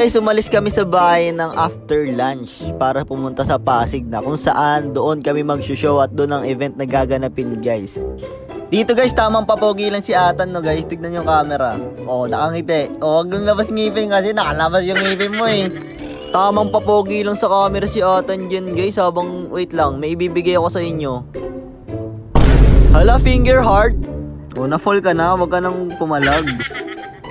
guys, umalis kami sa bahay ng after lunch para pumunta sa Pasig na kung saan doon kami mag-show at doon ang event na gaganapin guys. Dito guys, tamang papogi lang si Atan no guys. Tignan yung camera. Oh, nakangiti. Oh, wag lang labas ngipin kasi nakalabas yung ngipin mo eh. Tamang papogi lang sa camera si Atan dyan guys. Habang, wait lang, may ibibigay ako sa inyo. Hala, finger heart. Oh, na-fall ka na, wag ka nang pumalag.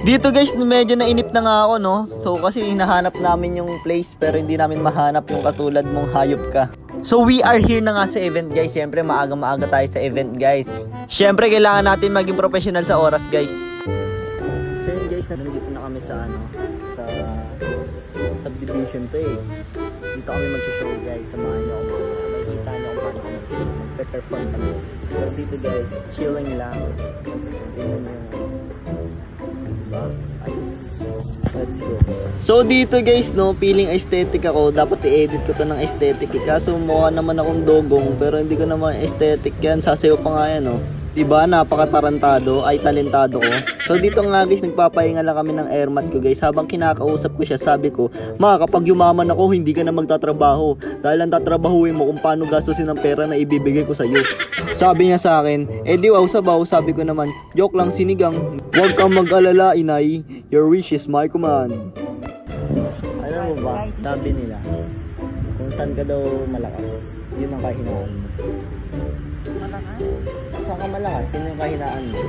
Dito guys, medyo nainip na nga ako no. So kasi hinahanap namin yung place pero hindi namin mahanap yung katulad mong hayop ka. So we are here na nga sa event guys. Siyempre maaga-maaga tayo sa event guys. Siyempre kailangan natin maging professional sa oras guys. So yun guys, nandito na kami sa sa subdivision to eh. Dito kami mag-show guys. Samahan nyo ako. Makikita nyo kung paano kami mag-perform kami. So dito guys, chilling lang. Tingnan nyo. Let's go. So dito guys no, feeling aesthetic ako. Dapat i-edit ko to ng aesthetic eh. Kaso mukha naman akong dogong pero hindi ko naman aesthetic yan. Sasayaw pa nga yan no. Diba napakatarantado ay talentado ko. So dito nga guys, nagpapahinga lang kami ng airmat ko guys. Habang kinakausap ko siya, sabi ko, ma, kapag yumaman ako, hindi ka na magtatrabaho. Dahil ang tatrabahuin mo kung paano gastusin ang pera na ibibigay ko sa'yo. Sabi niya sa akin, di wow sabaw. Sabi ko naman, joke lang sinigang. Huwag kang mag-alala inay, your wish is my command. Alam mo ba, sabi nila, kung saan ka daw malakas, yun ang kahinaan mo. Malakas? Saan ka malakas? Yun yung kahinaan mo.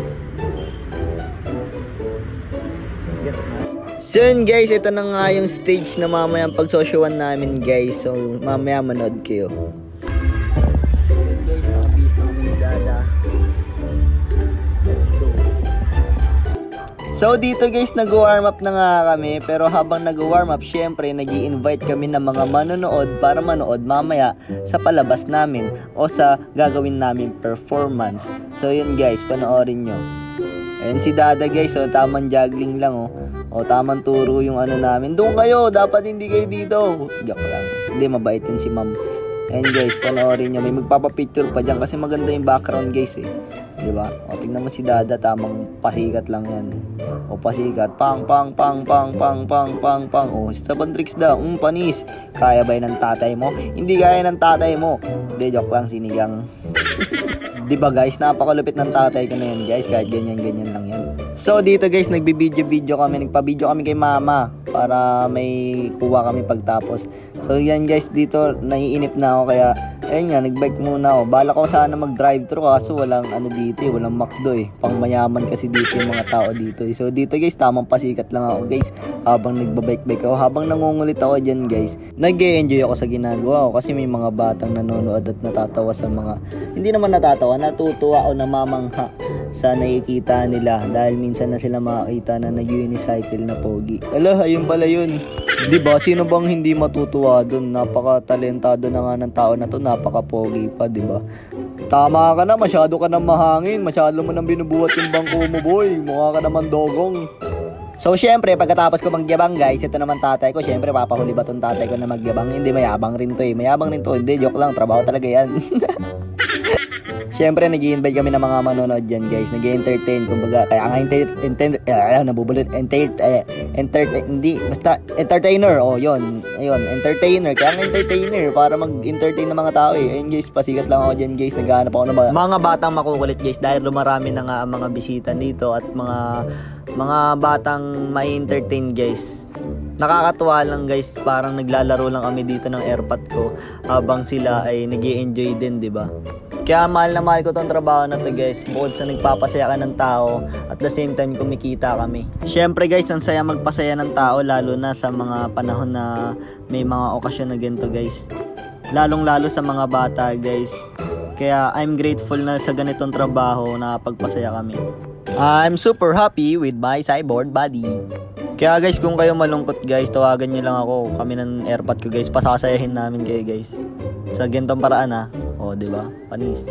Gets mo? So yun guys, ito na nga yung stage na mamaya ang pagsosyowan namin guys. So mamaya manood kayo. So yun guys, nakabihis na kami ni Dada. Let's go. So dito guys, nag-warm up na nga kami. Pero habang nag-warm up, syempre nag-i-invite kami ng mga manonood para manood mamaya sa palabas namin o sa gagawin namin performance. So yun guys, panoorin nyo. Ayan si Dada guys, oh, tamang juggling lang oh. O tamang turo yung ano namin. Doon kayo, dapat hindi kayo dito. Joke lang. Hindi, mabait yun si ma'am. Ayan guys, panoorin nyo. May magpapapicture pa dyan kasi maganda yung background guys eh. Diba? O tingnan mo si Dada, tamang pasikat lang yan. O pasikat, pang pang pang pang pang pang pang pang. O step tricks daw, panis. Kaya ba yun ng tatay mo? Hindi kaya ng tatay mo. Hindi, joke lang, sinigang. Diba guys, napakalupit ng tatay ko na yan guys. Kahit ganyan-ganyan lang yan. So dito guys, nagbi-video kami. Nagpa-video kami kay mama para may kuha kami pagtapos. So yan guys, dito naiinip na ako kaya ayun nga, nagbike muna ako. Bala ko sana mag-drive-thru kaso walang ano dito eh, walang McDo eh. Pang mayaman kasi dito yung mga tao dito. So dito guys, tamang pasikat lang ako guys. Habang nagbabike-bike ako, habang nangungulit ako dyan guys, nag-e-enjoy ako sa ginagawa ko kasi may mga batang nanonood at natatawa sa mga, hindi naman natatawa, natutuwa o namamangha sa nakikita nila dahil minsan na sila makakita na nag-unicycle na pogi. Ala, ayun pala yun. Diba? Sino bang hindi matutuwa dun? Napaka-talentado na nga ng tao na to, napaka-pogi pa, diba? Tama ka na, masyado ka nang mahangin, masyado mo nang binubuhat yung bangko mo boy, mukha ka naman dogong. So syempre, pagkatapos ko magyabang guys, ito naman tatay ko, syempre papahuli ba tong tatay ko na magyabang? Hindi, mayabang rin to eh, mayabang rin to, hindi, joke lang, trabaho talaga yan. Syempre, nag-i-invite kami ng mga manonood dyan guys. Nag-i-entertain, kumbaga. Kaya nga, entertainer. O, yun. Ayun, entertainer. Kaya nga entertainer, para mag-entertain ng mga tao eh. Ayun guys, pasikat lang ako dyan guys. Naghahanap ako ng mga batang makukulit guys. Dahil lumarami na nga ang mga bisita dito at mga batang may entertain guys. Nakakatuwa lang guys, parang naglalaro lang kami dito ng airpot ko habang sila ay nag-i-enjoy din, di ba? Kaya mahal na mahal ko tong trabaho na to guys. Bukod sa nagpapasaya ka ng tao, at the same time kumikita kami. Syempre guys, ang saya magpasaya ng tao, lalo na sa mga panahon na may mga okasyon na ganito guys. Lalong lalo sa mga bata guys. Kaya I'm grateful na sa ganitong trabaho na pagpasaya kami. I'm super happy with my cyborg body. Kaya guys, kung kayo malungkot guys, tawagan nyo lang ako. Kami ng airpot ko guys, pasasayahin namin kayo guys. Sa ganitong paraan ha. O, diba? Panis.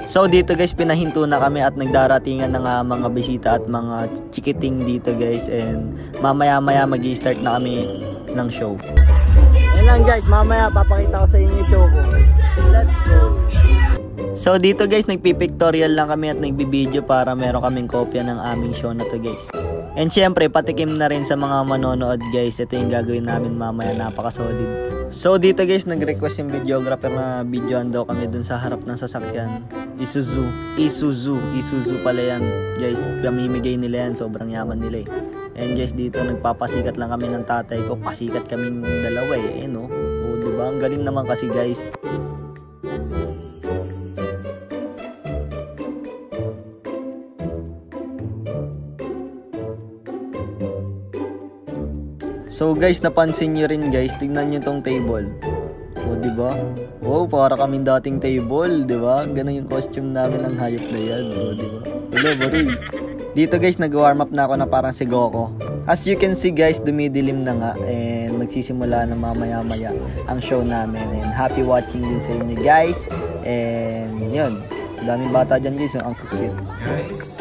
So, dito guys, pinahinto na kami at nagdaratingan na nga mga bisita at mga chikiting dito guys. And mamaya-maya mag-i-start na kami ng show. Yan lang guys, mamaya papakita ko sa inyo yung show ko. Let's go! So, dito guys, nagpipictorial lang kami at nagbibideo para meron kaming kopya ng aming show na to guys. And syempre, patikim na rin sa mga manonood guys. Ito yung gagawin namin mamaya, napaka-solid. So dito guys, nag-request yung videographer na videoan daw kami dun sa harap ng sasakyan. Isuzu pala yan guys. Pamimigay nila yan, sobrang yaman nila eh. And guys, dito nagpapasikat lang kami ng tatay ko. Pasikat kaming dalawa eh, no? O diba, ang galing naman kasi guys. So guys, napansin nyo rin guys, tignan nyo tong table. O diba? Wow, para kaming dating table, diba? Ganun yung costume namin ng hayop na yan. O diba? Hello, baroy. Dito guys, nag-warm up na ako na parang si Goku. As you can see guys, dumidilim na nga. And magsisimula na mamaya-maya ang show namin. And happy watching din sa inyo guys. And yun, daming bata dyan guys, ang cute. Guys.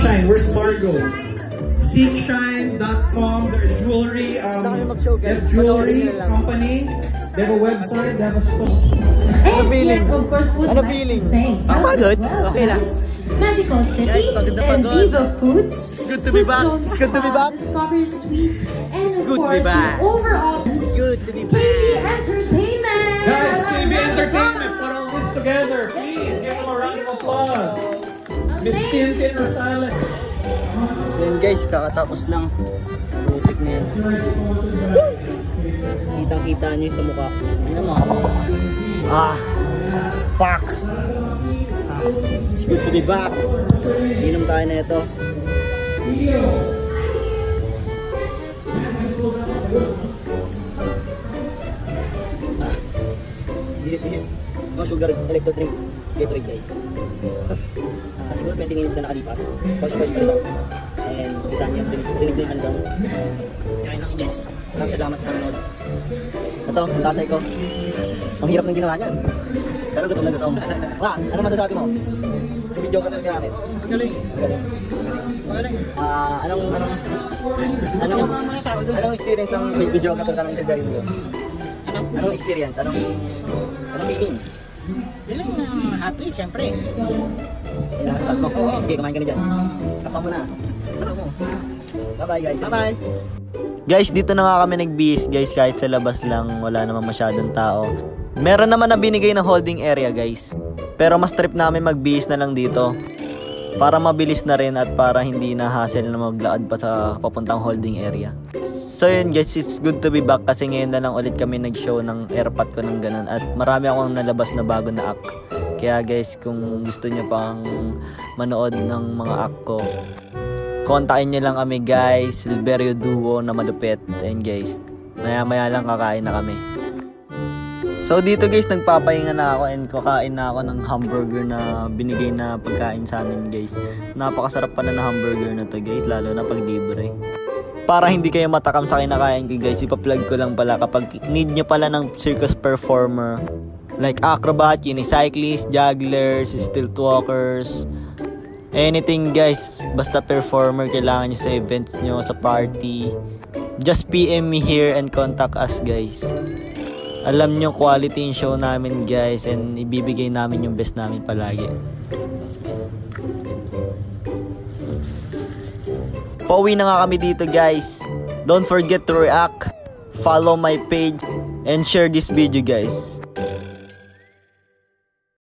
Shine. Where's Margo? Seekshine.com. Their jewelry, jewelry company. They have a website. They have a store. Ano feeling? Yes, of course, food Ano feeling? Ang pagod? Okay lang. Medical City Guys, pagod na and pagod. Viva Foods. It's good to be back. It's good to be back. Discovery Sweets. And of good to be course, back. the overall Good to be KB Entertainment. Guys, KB Entertainment, put all this together. Please give them a round of applause. Miss Tintin Rosales. So yun guys, kakatapos lang. Putik na yan. Kitang-kita nyo yung sa mukha. Ano mo? Fuck! It's good to be back. Inom tayo na ito. This is no sugar electro drink. Gatorade guys. Siguro 20 minutes na nakalipas. Pause pa ito. And kita niyo, rinig na yung handang. Kain lang guys. Maraming salamat sa panonood. Ito, ang tatay ko. Ang hirap ng ginawa niyan. Pero gutom na gutom. Ano masasabi mo? Video ka talaga namin. Galing. Magaling. Anong experience ng video ka talaga namin sa Galing mo? Anong experience? Anong feeling? Feeling happy, siyempre. Okay, kumain ka na dyan. Kapa mo na. Bye-bye guys. Bye-bye. Guys, dito na nga kami nagbihis guys, kahit sa labas lang wala naman masyadong tao. Meron naman na binigay na holding area guys. Pero mas trip namin magbihis na lang dito. Para mabilis na rin at para hindi na hassle na maglaad pa sa papuntang holding area. So yun guys, it's good to be back kasi ngayon na lang ulit kami nag-show ng airpot ko ng ganun. At marami akong nalabas na bago na act. Kaya guys, kung gusto nyo pang manood ng mga act ko, kontakin nyo lang kami guys, Silverio Duo na malupit. And guys, maya lang kakain na kami. So dito guys, nagpapahinga na ako and kakain na ako ng hamburger na binigay na pagkain sa amin guys. Napakasarap pala na hamburger na to guys, lalo na pag libre. Para hindi kayo matakam sa kinakain ko guys, ipa-plug ko lang pala kapag need nyo pala ng circus performer like acrobat, unicyclist, jugglers, stilt walkers, anything guys, basta performer kailangan nyo sa events nyo, sa party, just PM me here and contact us guys. Alam nyo quality yung show namin guys and ibibigay namin yung best namin palagi. Pauwi na nga kami dito guys. Don't forget to react, follow my page, and share this video guys.